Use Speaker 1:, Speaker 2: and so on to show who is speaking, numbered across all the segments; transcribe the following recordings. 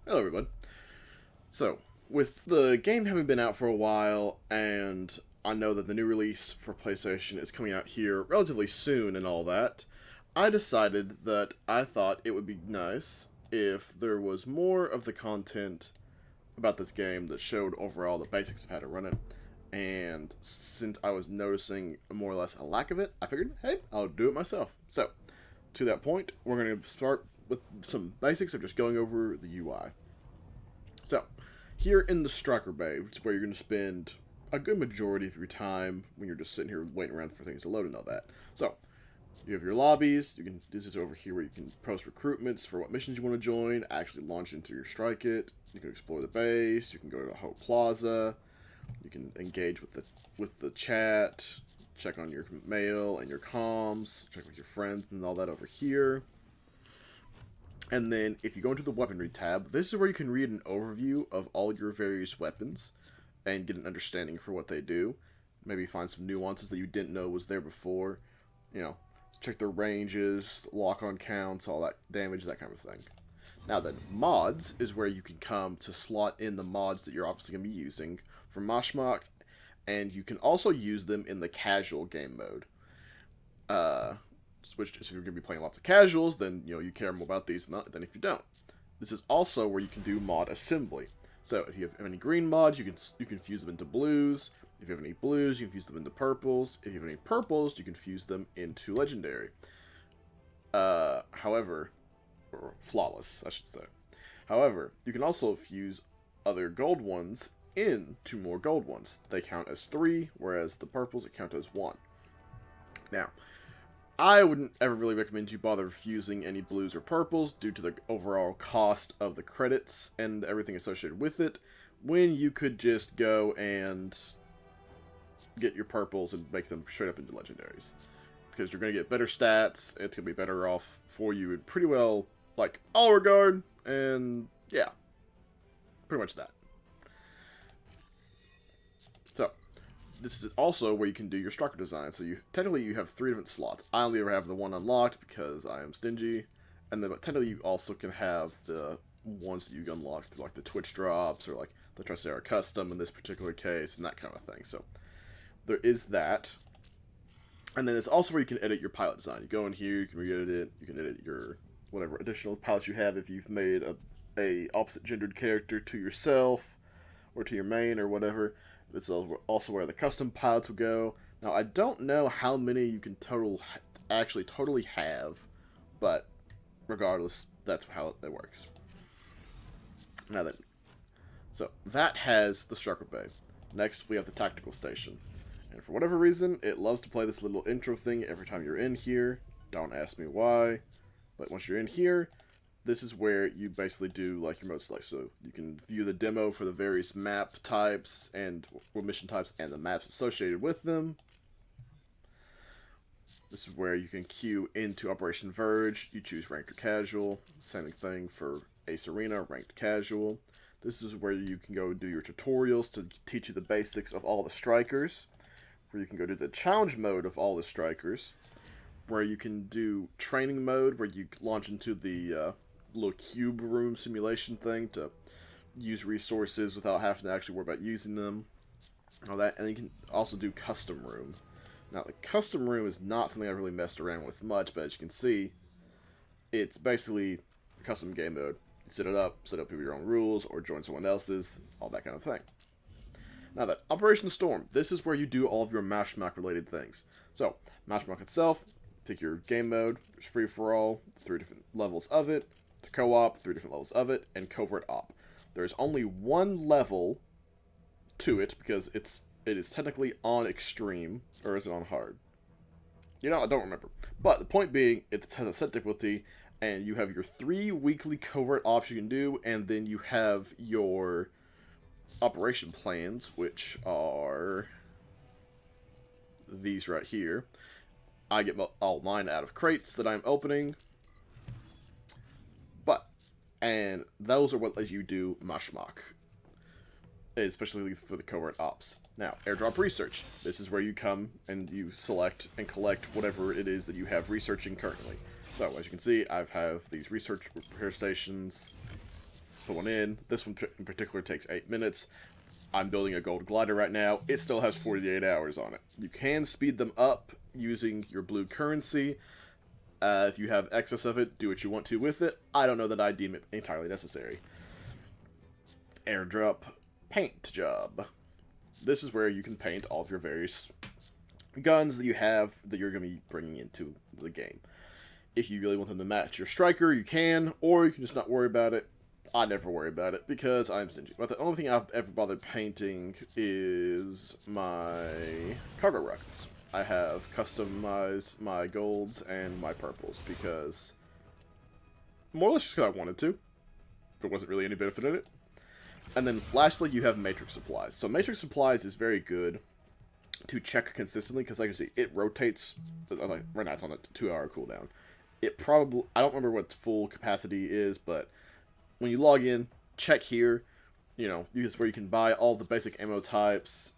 Speaker 1: Hello, everyone. So, with the game having been out for a while, and I know that the new release for PlayStation is coming out here relatively soon and all that, I decided that I thought it would be nice if there was more of the content about this game that showed overall the basics of how to run it. And since I was noticing more or less a lack of it, I figured, hey, I'll do it myself. So, to that point, we're going to start with some basics of just going over the UI. So, here in the Striker Bay, which is where you're going to spend a good majority of your time when you're just sitting here waiting around for things to load and all that. So, you have your lobbies. This is over here where you can post recruitments for what missions you want to join, actually launch into your Strike It. You can explore the base. You can go to the Hope Plaza. You can engage with the chat, check on your mail and your comms, check with your friends and all that over here. And then, if you go into the Weaponry tab, this is where you can read an overview of all your various weapons and get an understanding for what they do. Maybe find some nuances that you didn't know was there before. You know, check their ranges, lock-on counts, all that damage, that kind of thing. Now then, mods is where you can come to slot in the mods that you're obviously going to be using from Mashmak, and you can also use them in the casual game mode. Which if you're going to be playing lots of casuals, then you care more about these than if you don't. This is also where you can do mod assembly. So if you have any green mods, you can fuse them into blues. If you have any blues, you can fuse them into purples. If you have any purples, you can fuse them into legendary. However, or flawless, I should say. However, you can also fuse other gold ones into more gold ones. They count as 3, whereas the purples count as 1. Now, I wouldn't ever really recommend you bother fusing any blues or purples due to the overall cost of the credits and everything associated with it, when you could just go and get your purples and make them straight up into legendaries. Because you're going to get better stats, it's going to be better off for you in pretty well, like, all regard, and yeah, pretty much that. So, this is also where you can do your striker design. So technically you have 3 different slots. I only ever have the one unlocked because I am stingy, and then technically you also can have the ones that you unlock through like the Twitch drops or like the Tricera custom in this particular case and that kind of thing. So there is that, and then it's also where you can edit your pilot design. You go in here, you can re-edit it, you can edit your whatever additional pilots you have if you've made a opposite gendered character to yourself or to your main or whatever. This is also where the custom pilots will go. Now, I don't know how many you can totally have, but regardless, that's how it works. Now then, so that has the Striker Bay. Next, we have the Tactical Station. And for whatever reason, it loves to play this little intro thing every time you're in here. Don't ask me why, but once you're in here, this is where you basically do like your mode select. So you can view the demo for the various map types and mission types and the maps associated with them. This is where you can queue into Operation Verge. You choose ranked or casual. Same thing for Ace Arena, ranked casual. This is where you can go do your tutorials to teach you the basics of all the strikers. Where you can go do the challenge mode of all the strikers. Where you can do training mode, where you launch into the little cube room simulation thing to use resources without having to actually worry about using them. All that, and you can also do custom room. Now, the custom room is not something I've really messed around with much, but as you can see, it's basically a custom game mode. You set up your own rules, or join someone else's, all that kind of thing. Now that Operation Storm, this is where you do all of your Mashmak related things. So, Mashmak itself, take your game mode, there's free for all, 3 different levels of it, to co-op, 3 different levels of it, and covert op. There's only 1 level to it because it is technically on extreme, or is it on hard? I don't remember. But the point being, it has a set difficulty, and you have your 3 weekly covert ops you can do, and then you have your operation plans, which are these right here. I get all mine out of crates that I'm opening. And those are what lets you do Mashmak, especially for the covert ops. Now, airdrop research. This is where you come and you select and collect whatever it is that you have researching currently. So, as you can see, I have these research repair stations. put one in. This one in particular takes 8 minutes. I'm building a gold glider right now. It still has 48 hours on it. You can speed them up using your blue currency. If you have excess of it, do what you want to with it. I don't know that I deem it entirely necessary. Airdrop paint job. This is where you can paint all of your various guns that you have that you're going to be bringing into the game. If you really want them to match your striker, you can, or you can just not worry about it. I never worry about it because I'm stingy. But the only thing I've ever bothered painting is my cargo rockets. I have customized my golds and my purples because more or less just because I wanted to. There wasn't really any benefit in it. And then lastly, you have matrix supplies. So matrix supplies is very good to check consistently because, like you see, it rotates. Like right now, it's on a 2-hour cooldown. It probably, I don't remember what full capacity is, but when you log in, check here. You know, it's where you can buy all the basic ammo types.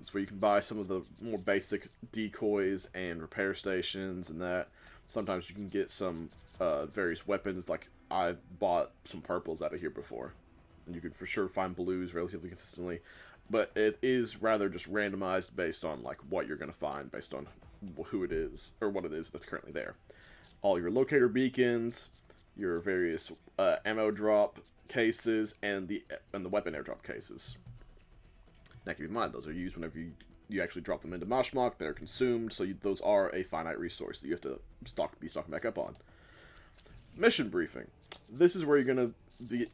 Speaker 1: It's where you can buy some of the more basic decoys and repair stations and that. Sometimes you can get some various weapons. Like I bought some purples out of here before. And you could for sure find blues relatively consistently. But it is rather just randomized based on like what you're going to find, based on who it is, or what it is that's currently there. All your locator beacons, your various ammo drop cases, and the weapon airdrop cases. Now keep in mind, those are used whenever you actually drop them into Mashmak. They're consumed, so those are a finite resource that you have to be stocking back up on. Mission briefing. This is where you're going to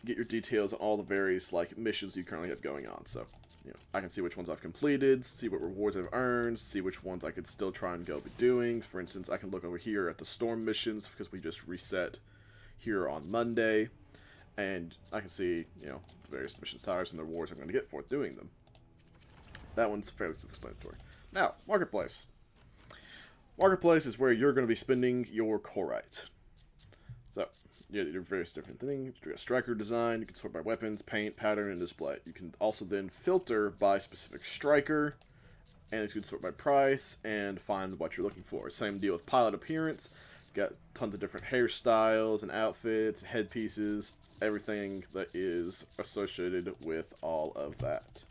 Speaker 1: get your details on all the various like missions you currently have going on. So, you know, I can see which ones I've completed, see what rewards I've earned, see which ones I could still try and go be doing. For instance, I can look over here at the storm missions because we just reset here on Monday, and I can see, you know, the various missions tires and the rewards I'm going to get for doing them. That one's fairly self-explanatory. Now, Marketplace. Marketplace is where you're going to be spending your Corite. So, you have various different things. You got striker design, you can sort by weapons, paint, pattern, and display. You can also then filter by specific striker, and you can sort by price and find what you're looking for. Same deal with pilot appearance. Got tons of different hairstyles and outfits, headpieces, everything that is associated with all of that.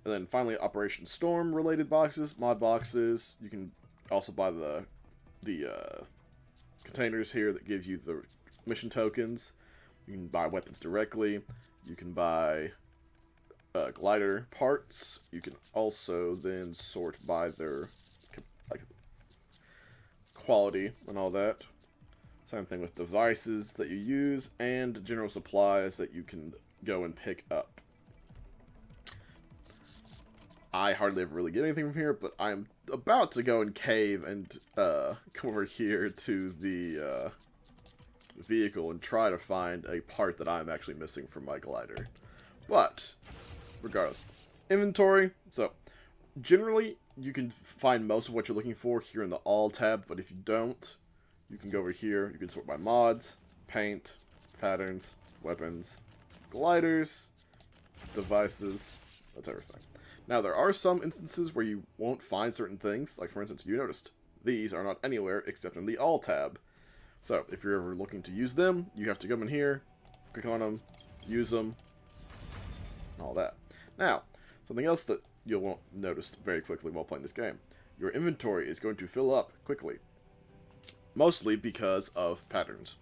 Speaker 1: And then finally, Operation Storm related boxes, mod boxes. You can also buy the containers here that gives you the mission tokens. You can buy weapons directly. You can buy glider parts. You can also then sort by their like quality and all that. Same thing with devices that you use and general supplies that you can go and pick up. I hardly ever really get anything from here, but I'm about to go and cave and come over here to the vehicle and try to find a part that I'm actually missing from my glider. But, regardless. Inventory. So, generally, you can find most of what you're looking for here in the All tab, but if you don't, you can go over here. You can sort by mods, paint, patterns, weapons, gliders, devices. That's everything. Now, there are some instances where you won't find certain things. Like, for instance, you noticed these are not anywhere except in the All tab. So, if you're ever looking to use them, you have to come in here, click on them, use them, and all that. Now, something else that you won't notice very quickly while playing this game. Your inventory is going to fill up quickly. Mostly because of patterns.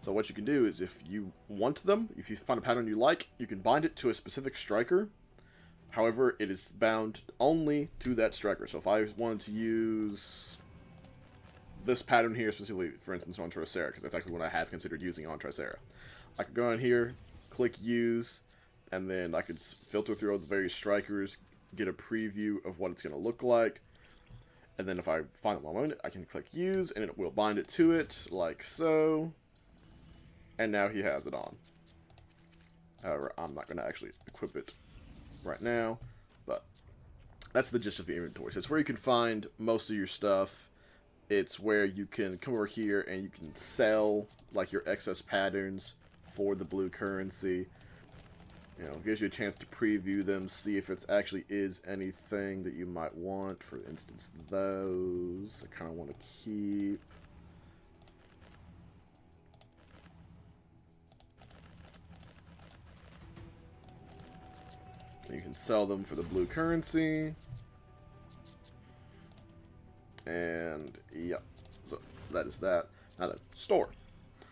Speaker 1: So what you can do is if you want them, if you find a pattern you like, you can bind it to a specific striker. However, it is bound only to that striker. So if I wanted to use this pattern here, specifically, for instance, on Tricera, because that's actually what I have considered using on Tricera, I could go in here, click Use, and then I could filter through all the various strikers, get a preview of what it's going to look like, and then if I find it while I'm on it, I can click Use, and it will bind it to it, like so, and now he has it on. However, I'm not going to actually equip it right now, but that's the gist of the inventory. So it's where you can find most of your stuff. It's where you can come over here and you can sell like your excess patterns for the blue currency. You know, it gives you a chance to preview them, see if it actually is anything that you might want. For instance, those I kind of want to keep. You can sell them for the blue currency. And, yep. So, that is that. Now then, store.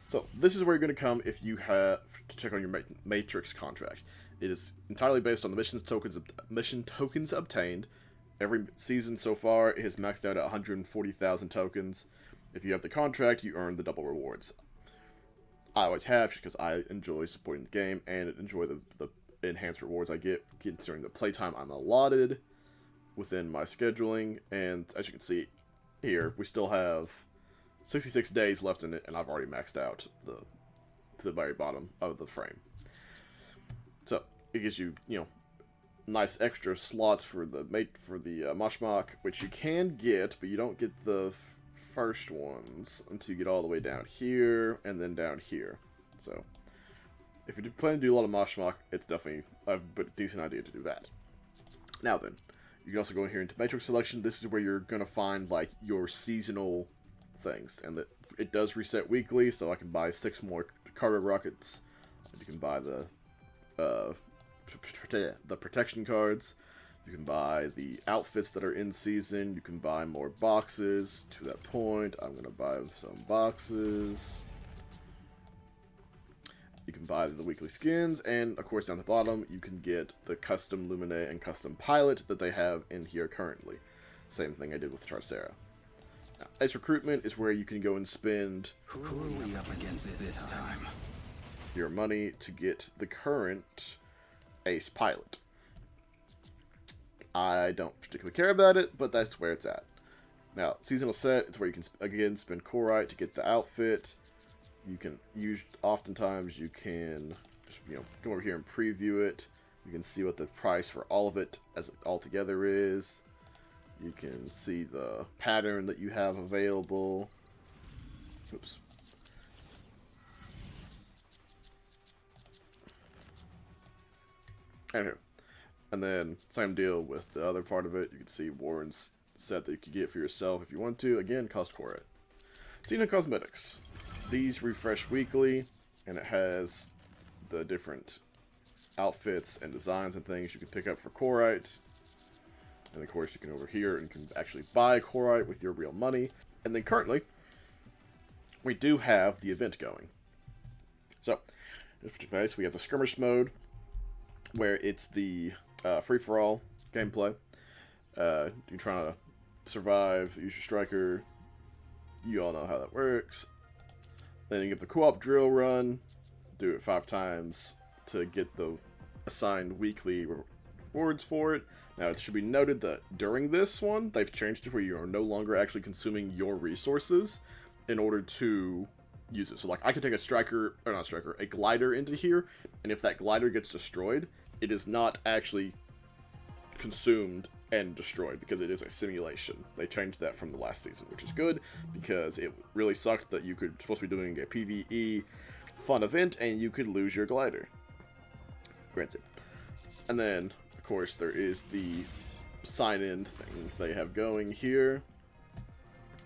Speaker 1: So, this is where you're going to come if you have to check on your Matrix contract. It is entirely based on the mission tokens obtained. Every season so far, it has maxed out at 140,000 tokens. If you have the contract, you earn the double rewards. I always have, just because I enjoy supporting the game and enjoy the enhanced rewards I get considering the playtime I'm allotted within my scheduling. And as you can see here, we still have 66 days left in it, and I've already maxed out to the very bottom of the frame. So it gives you, nice extra slots for the Mashmak, which you can get, but you don't get the first ones until you get all the way down here and then down here. So if you plan to do a lot of Mashmak, it's definitely a decent idea to do that. Now then, you can also go in here into Matrix Selection. This is where you're going to find like your seasonal things, and it does reset weekly, so I can buy 6 more cargo rockets. You can buy the protection cards. You can buy the outfits that are in season. You can buy more boxes. To that point, I'm going to buy some boxes. You can buy the weekly skins, and of course down the bottom, you can get the custom Lumine and custom Pilot that they have in here currently. Same thing I did with Charcera. Now, Ace Recruitment is where you can go and spend
Speaker 2: Who are we up against this time?
Speaker 1: your money to get the current Ace Pilot. I don't particularly care about it, but that's where it's at. Now, seasonal set, it's where you can, again, spend Corite to get the outfit. You can oftentimes you can just, come over here and preview it. You can see what the price for all of it as altogether is. You can see the pattern that you have available. Oops. Anywho. And then, same deal with the other part of it. You can see Warren's set that you could get for yourself if you want to. Again, cost Corite. Seasonal Cosmetics. These refresh weekly, and it has the different outfits and designs and things you can pick up for Corite. And of course, you can over here and you can actually buy Corite with your real money. And then currently, we do have the event going. So, in this particular case, we have the skirmish mode, where it's the free-for-all gameplay. You're trying to survive, use your striker. You all know how that works. Then you get the co-op drill run. Do it 5 times to get the assigned weekly rewards for it. Now, it should be noted that during this one, they've changed it where you are no longer actually consuming your resources in order to use it. So, like, I can take a glider into here, and if that glider gets destroyed, it is not actually consumed and destroyed because it is a simulation. They changed that from the last season, which is good because it really sucked that you could supposed to be doing a PvE fun event and you could lose your glider. Granted. And then, of course, there is the sign-in thing they have going here.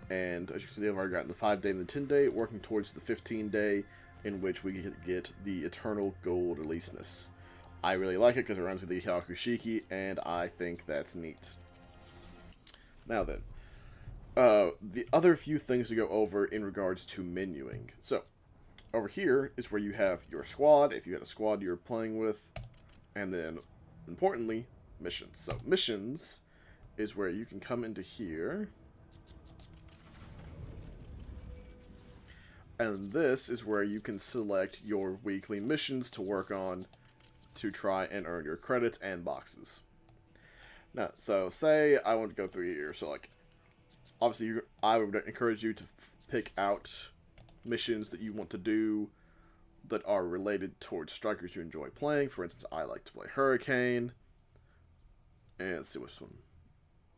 Speaker 1: And as you can see, they've already gotten the 5-day and the 10-day, working towards the 15-day, in which we get the Eternal Gold Releaseness. I really like it because it runs with the Hyakushiki, and I think that's neat. Now then, the other few things to go over in regards to menuing. So, over here is where you have your squad, if you had a squad you're playing with, and then, importantly, missions. So, missions is where you can come into here, and this is where you can select your weekly missions to work on to try and earn your credits and boxes. Now, so say I want to go through here. So, like, obviously, I would encourage you to pick out missions that you want to do that are related towards strikers you enjoy playing. For instance, I like to play Hurricane. And let's see which one.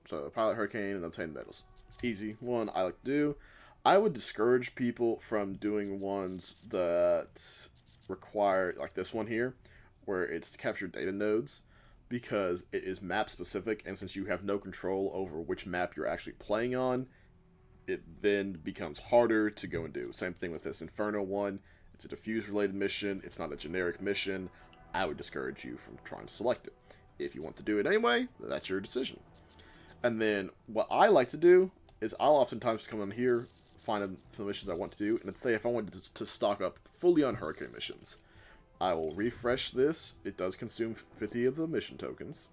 Speaker 1: So, Pilot Hurricane and obtain medals. Easy one I like to do. I would discourage people from doing ones that require, like this one here, where it's captured data nodes, because it is map specific, and since you have no control over which map you're actually playing on, it then becomes harder to go and do. Same thing with this Inferno one. It's a diffuse related mission. It's not a generic mission. I would discourage you from trying to select it. If you want to do it anyway, that's your decision. And then what I like to do is I'll oftentimes come in here, find the missions I want to do, and let's say if I wanted to stock up fully on Hurricane missions, I will refresh this. It does consume 50 of the mission tokens.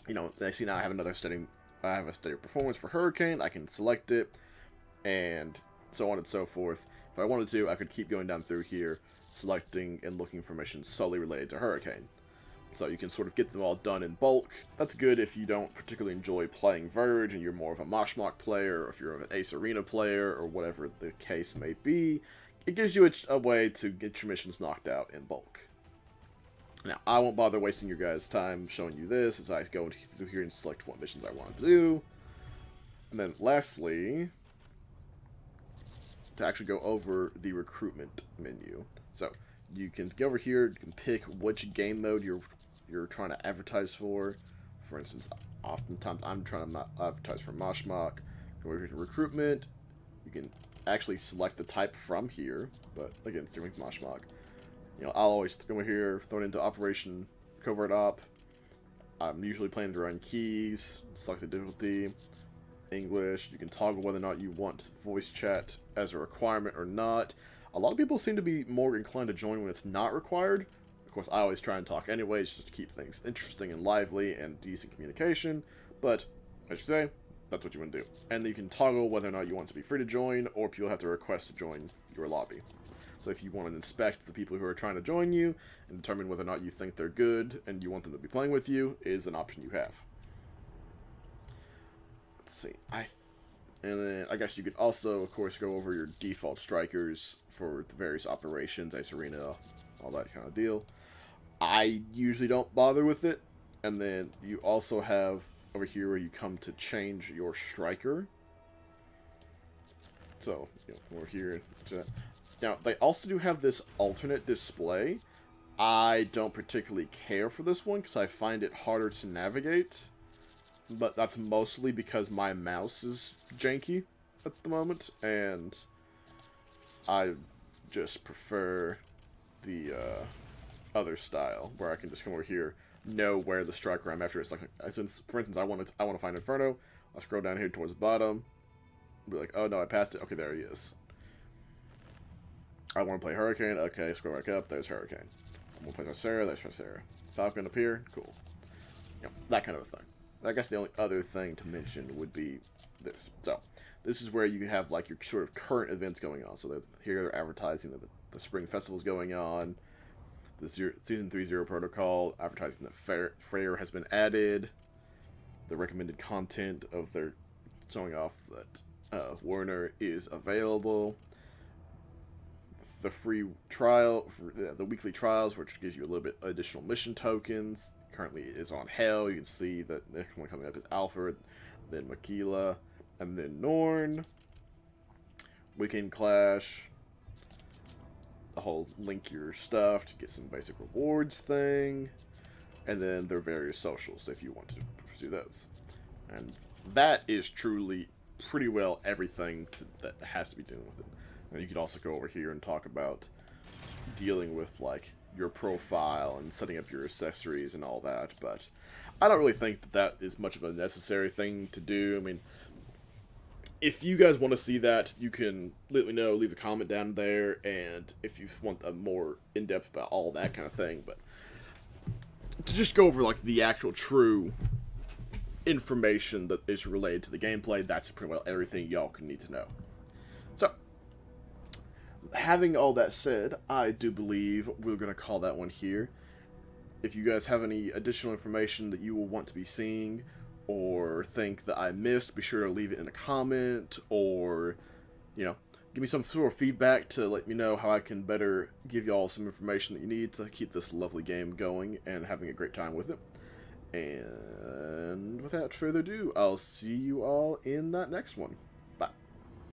Speaker 1: You know, I see now I have another steady. I have a steady performance for Hurricane. I can select it, and so on and so forth. If I wanted to, I could keep going down through here, selecting and looking for missions solely related to Hurricane. So you can sort of get them all done in bulk. That's good if you don't particularly enjoy playing Verge and you're more of a Mashmak player, or if you're an Ace Arena player, or whatever the case may be. It gives you a way to get your missions knocked out in bulk. Now, I won't bother wasting your guys' time showing you this as I go through here and select what missions I want to do. And then lastly, to actually go over the recruitment menu. So you can go over here, you can pick which game mode you're trying to advertise for. For instance, oftentimes I'm trying to advertise for Mashmak. Go over here to recruitment. You can actually select the type from here, but again, it's doing Mashmak. You know, I'll always go over here, throw it into Operation Covert Op. I'm usually playing to run keys, select the difficulty, English. You can toggle whether or not you want voice chat as a requirement or not. A lot of people seem to be more inclined to join when it's not required. Of course, I always try and talk anyways, just to keep things interesting and lively and decent communication. But, as you say, that's what you want to do. And you can toggle whether or not you want to be free to join, or people have to request to join your lobby. So if you want to inspect the people who are trying to join you, and determine whether or not you think they're good, and you want them to be playing with you, is an option you have. Let's see, and then I guess you could also, of course, go over your default strikers for the various operations, Ace Arena, all that kind of deal. I usually don't bother with it. And then you also have over here where you come to change your striker. So, you know, over here. Now, they also do have this alternate display. I don't particularly care for this one because I find it harder to navigate. But that's mostly because my mouse is janky at the moment, and I just prefer the other style, where I can just come over here, know where the striker I'm after is. Like, since, for instance, I want to find Inferno. I'll scroll down here towards the bottom, be like, oh no, I passed it. Okay, there he is. I want to play Hurricane. Okay, scroll back up. There's Hurricane. I want to play Sarah. There's Sarah. Falcon up here. Cool. You know, that kind of a thing. I guess the only other thing to mention would be this. So, this is where you have like your sort of current events going on. So here they're advertising that the Spring Festival's going on. The Season 3.0 protocol, advertising that Freyr has been added. The recommended content of their showing off that Warner is available. The free trial, the weekly trials, which gives you a little bit additional mission tokens. Currently it is on Hell. You can see that the next one coming up is Alfred, then Makila, and then Norn. Weekend Clash. The whole link your stuff to get some basic rewards thing. And then their various socials if you want to pursue those. And that is truly pretty well everything that has to be dealing with it. And you could also go over here and talk about dealing with like your profile and setting up your accessories and all that, but I don't really think that is much of a necessary thing to do. I mean, if you guys want to see that, you can let me know, leave a comment down there, and if you want a more in-depth about all that kind of thing, but to just go over like the actual true information that is related to the gameplay, that's pretty well everything y'all can need to know. So, having all that said, I do believe we're going to call that one here. If you guys have any additional information that you will want to be seeing or think that I missed, be sure to leave it in a comment, or, you know, give me some sort of feedback to let me know how I can better give y'all some information that you need to keep this lovely game going and having a great time with it. And without further ado, I'll see you all in that next one.